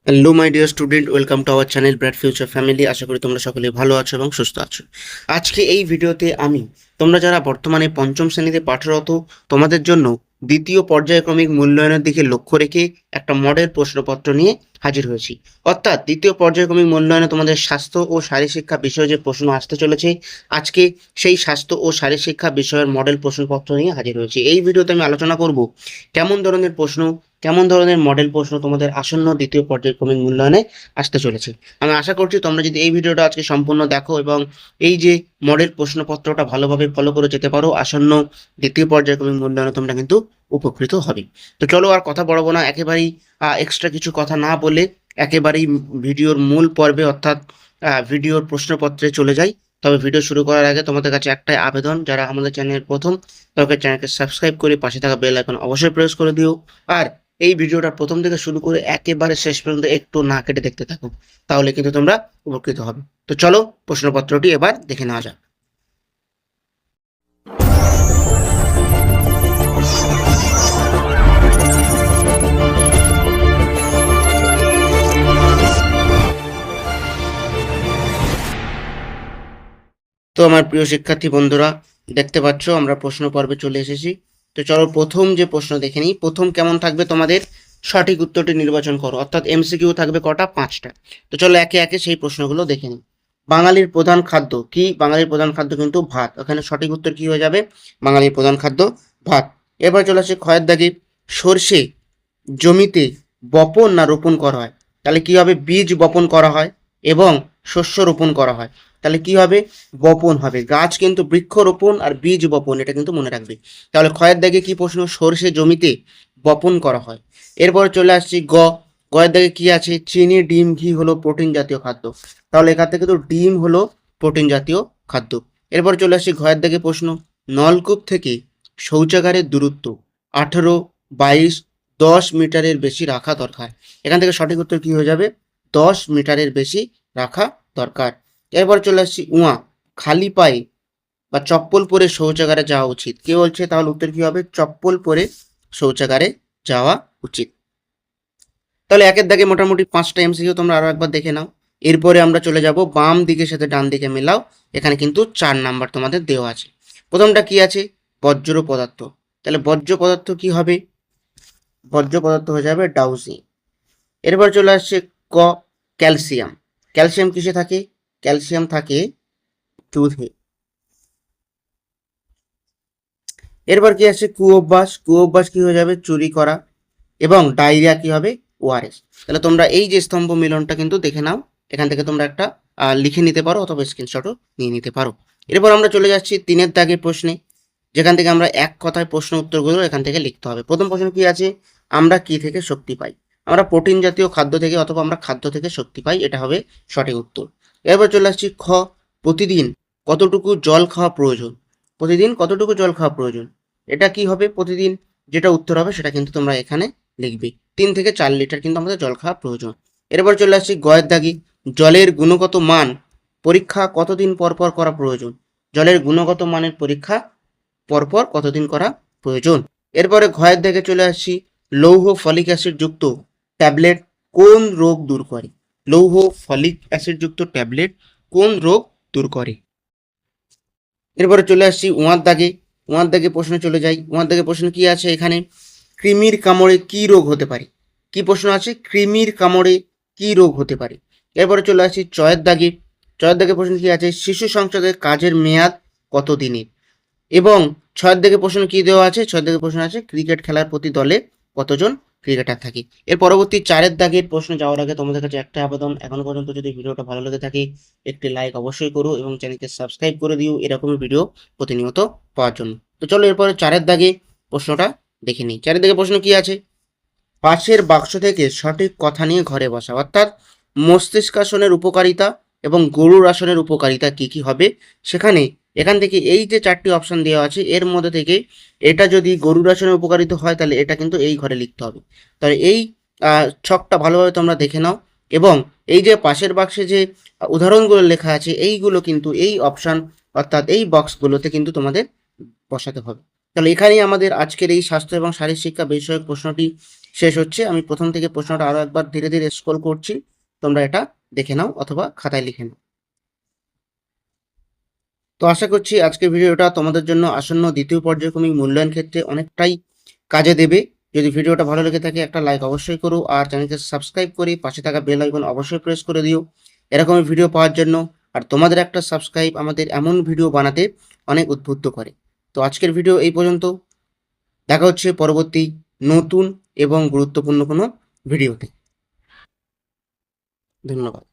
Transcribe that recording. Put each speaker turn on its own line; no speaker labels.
Hello my dear student, welcome to our channel bright future family. আশা করি তোমরা সকলে ভালো আছো এবং সুস্থ আছো। আজকে এই ভিডিওতে আমি তোমরা যারা বর্তমানে পঞ্চম শ্রেণীতে পাঠরত তোমাদের জন্য দ্বিতীয় পর্যায়ক্রমিক মূল্যায়নের দিকে লক্ষ্য রেখে একটা মডেল প্রশ্নপত্র নিয়ে হাজির হয়েছি। অর্থাৎ দ্বিতীয় পর্যায়ক্রমিক মূল্যায়নে তোমাদের স্বাস্থ্য ও শারীরশিক্ষা বিষয়ে যে প্রশ্ন আসতে চলেছে, আজকে সেই স্বাস্থ্য ও শারীরশিক্ষা বিষয়ের মডেল প্রশ্নপত্র নিয়ে হাজির হয়েছি। এই ভিডিওতে আমি আলোচনা করব কেমন ধরনের প্রশ্ন, কেমন ধরনের মডেল প্রশ্ন তোমাদের আসন্ন দ্বিতীয় পর্যায়ক্রমিক মূল্যায়নে আসতে চলেছে। আমি আশা করছি তোমরা যদি এই ভিডিওটা আজকে সম্পূর্ণ দেখো এবং এই যে মডেল প্রশ্নপত্রটা ভালোভাবে ফলো করে যেতে পারো, আসন্ন দ্বিতীয় পর্যায়ক্রমিক মূল্যায়নে তোমরা কিন্তু উপকৃত হবে। তো চলো আর কথা বাড়াবো না, একেবারেই এক্সট্রা কিছু কথা না বলে একেবারেই ভিডিওর মূল পর্বে অর্থাৎ ভিডিওর প্রশ্নপত্রে চলে যাই। তবে ভিডিও শুরু করার আগে তোমাদের কাছে একটাই আবেদন, যারা আমাদের চ্যানেলের প্রথম, তাদের চ্যানেলকে সাবস্ক্রাইব করে পাশে থাকা বেল আইকন অবশ্যই প্রেস করে দিও। আর এই ভিডিওটা প্রথম থেকে শুরু করে একেবারে শেষ পর্যন্ত একটু না কেটে দেখতে থাকো, তাহলে কিন্তু তোমরা উপকৃত হবে। তো চলো প্রশ্নপত্রটি এবার দেখে নেওয়া যাক। তো আমার প্রিয় শিক্ষার্থী বন্ধুরা, দেখতে পাচ্ছ আমরা প্রশ্ন পর্বে চলে এসেছি। তো চলো প্রথম যে প্রশ্ন দেখে নিই। প্রথম কেমন থাকবে তোমাদের, সঠিক উত্তরটি নির্বাচন করো। অর্থাৎ এমসিকিউ থাকবে কটা, 5টা। তো চলো একে একে সেই প্রশ্নগুলো দেখে নিই। বাঙালির প্রধান খাদ্য কি? বাঙালির প্রধান খাদ্য কিন্তু ভাত। ওখানে সঠিক উত্তর কি হয়ে যাবে? বাঙালির প্রধান খাদ্য ভাত। এবার চলে আসে ক্ষয়ের দাগে, সর্ষে জমিতে বপন না রোপণ করা হয়? তাহলে কি হবে? বীজ বপন করা হয় এবং শস্য রোপণ করা হয়। তাহলে কি হবে? বপন হবে। গাছ কিন্তু বৃক্ষ রোপণ আর বীজ বপন, এটা কিন্তু মনে রাখবে। তাহলে ক্ষয়ের দাগে কি প্রশ্ন? সর্ষে জমিতে বপন করা হয়। এরপরে চলে আসছি গয়ের দাগে কি আছে? চিনি, ডিম, ঘি হলো প্রোটিন জাতীয় খাদ্য। তাহলে এখান থেকে তো ডিম হলো প্রোটিন জাতীয় খাদ্য। এরপর চলে আসছি ঘয়ের দাগে প্রশ্ন, নলকূপ থেকে শৌচাগারের দূরত্ব 18, 22, 10 মিটারের বেশি রাখা দরকার। এখান থেকে সঠিক উত্তর কি হয়ে যাবে? 10 মিটারের বেশি রাখা দরকার। এরপর চলে আসছি খালি পায়ে বা চপ্পল পরে শৌচাগারে যাওয়া উচিত। কে বলছে? তাহলে উত্তর কি হবে? চপ্পল পরে শৌচাগারে যাওয়া উচিত। তাহলে একের দাগে মোটামুটি 5টা এমসিকিউ তোমরা আরো একবার দেখে নাও। এরপরে আমরা চলে যাব বাম দিকের সাথে ডান দিকে মেলাও। এখানে কিন্তু 4 নাম্বার তোমাদের দেওয়া আছে। প্রথমটা কি আছে? বজ্র পদার্থ। তাহলে বজ্র পদার্থ কি হবে? বজ্র পদার্থ হয়ে যাবে ডাউজি। এরপর চলে আসছে ক, ক্যালসিয়াম। ক্যালসিয়াম কিসে থাকে? ক্যালসিয়াম থাকে দুধে। এরপর কি আসছে? কুঅভ্যাস। কুঅভ্যাস কি হয়ে যাবে? চুরি করা। এবং ডায়রিয়া কি হবে? ওআরএস। তাহলে তোমরা এই যে স্তম্ভ মিলনটা কিন্তু দেখে নাও। এখান থেকে তোমরা একটা লিখে নিতে পারো অথবা স্ক্রিনশটও নিয়ে নিতে পারো। এরপর আমরা চলে যাচ্ছি 3-এর দাগের প্রশ্নে, যেখান থেকে আমরা এক কথায় প্রশ্ন উত্তরগুলো এখান থেকে লিখতে হবে। প্রথম প্রশ্ন কি আছে? আমরা কি থেকে শক্তি পাই? আমরা প্রোটিন জাতীয় খাদ্য থেকে অথবা আমরা খাদ্য থেকে শক্তি পাই, এটা হবে সঠিক উত্তর। এরপর চলে আসছি খ, প্রতিদিন কতটুকু জল খাওয়া প্রয়োজন? প্রতিদিন কতটুকু জল খাওয়া প্রয়োজন? এটা কি হবে? প্রতিদিন যেটা উত্তর হবে সেটা কিন্তু তোমরা এখানে লিখবে। 3 থেকে 4 লিটার কিন্তু আমাদের জল খাওয়া প্রয়োজন। এরপর চলে আসছি গয়ের দাগি, জলের গুণগত মান পরীক্ষা কতদিন পর পর করা প্রয়োজন? জলের গুণগত মানের পরীক্ষা পরপর কতদিন করা প্রয়োজন? এরপরে ঘয়ের দিকে চলে আসছি, লৌহ ফলিক অ্যাসিড যুক্ত ট্যাবলেট কোন রোগ দূর করে? লৌহ ফলিক অ্যাসিড যুক্ত ট্যাবলেট কোন রোগ দূর করে? এরপরে চলে আসছি উঁয়ার দাগে। উঁয়ার দাগে প্রশ্ন চলে যাই। উঁয়ার দাগে প্রশ্ন কি আছে এখানে? কৃমির কামড়ে কি রোগ হতে পারে? কি প্রশ্ন আছে? কৃমির কামড়ে কি রোগ হতে পারে? এরপরে চলে আসছি চয়ের দাগে। চয়ের দাগে প্রশ্ন কি আছে? শিশু সংসদের কাজের মেয়াদ কত দিনের? এবং 6-এর দিকে প্রশ্ন কি দেওয়া আছে? 6-এর দিকে প্রশ্ন আছে ক্রিকেট খেলার প্রতি দলে কতজন ক্রিকেটার থাকে? এর পরবর্তী 4-এর দাগের প্রশ্ন যাওয়ার আগে তোমাদের কাছে একটা আবেদন, এখনো পর্যন্ত যদি ভিডিওটা ভালো লেগে থাকে একটি লাইক অবশ্যই করো এবং চ্যানেলকে সাবস্ক্রাইব করে দিও এরকমই ভিডিও প্রতিনিয়ত পাওয়ার জন্য। তো চলো এরপরে 4-এর দাগে প্রশ্নটা দেখে নিই। 4-এর দিকে প্রশ্ন কি আছে? পাশের বাক্স থেকে সঠিক কথা নিয়ে ঘরে বসা। অর্থাৎ মস্তিষ্কাসনের উপকারিতা এবং গরুর আসনের উপকারিতা কি কি হবে সেখানে এখান থেকে এই যে 4টি অপশন দেওয়া আছে এর মধ্যে থেকে এটা যদি গরুর আসনের উপকারিতা হয় তাহলে এটা কিন্তু এই ঘরে লিখতে হবে। তাহলে এই ছকটা ভালোভাবে তোমরা দেখে নাও এবং এই যে পাশের বাক্সে যে উদাহরণগুলো লেখা আছে এইগুলো কিন্তু এই অপশন অর্থাৎ এই বক্সগুলোতে কিন্তু তোমাদের বসাতে হবে। তাহলে এখানেই আমাদের আজকের এই স্বাস্থ্য এবং শারীর শিক্ষা বিষয়ক প্রশ্নটি শেষ হচ্ছে। আমি প্রথম থেকে প্রশ্নটা আরো একবার ধীরে ধীরে স্ক্রল করছি, তোমরা এটা দেখে নাও অথবা খাতায় লিখে নাও। তো আশা করছি আজকের ভিডিওটা তোমাদের জন্য আসন্ন দ্বিতীয় পর্যায়ক্রমিক মূল্যায়ন ক্ষেত্রে অনেকটাই কাজে দেবে। যদি ভিডিওটা ভালো লেগে থাকে একটা লাইক অবশ্যই করো, আর চ্যানেলকে সাবস্ক্রাইব করে পাশে থাকা বেল আইকন অবশ্যই প্রেস করে দিও এরকমই ভিডিও পাওয়ার জন্য। আর তোমাদের একটা সাবস্ক্রাইব আমাদের এমন ভিডিও বানাতে অনেক উদ্বুদ্ধ করে। তো আজকের ভিডিও এই পর্যন্ত, দেখা হচ্ছে পরবর্তী নতুন এবং গুরুত্বপূর্ণ কোনো ভিডিওতে। ধন্যবাদ।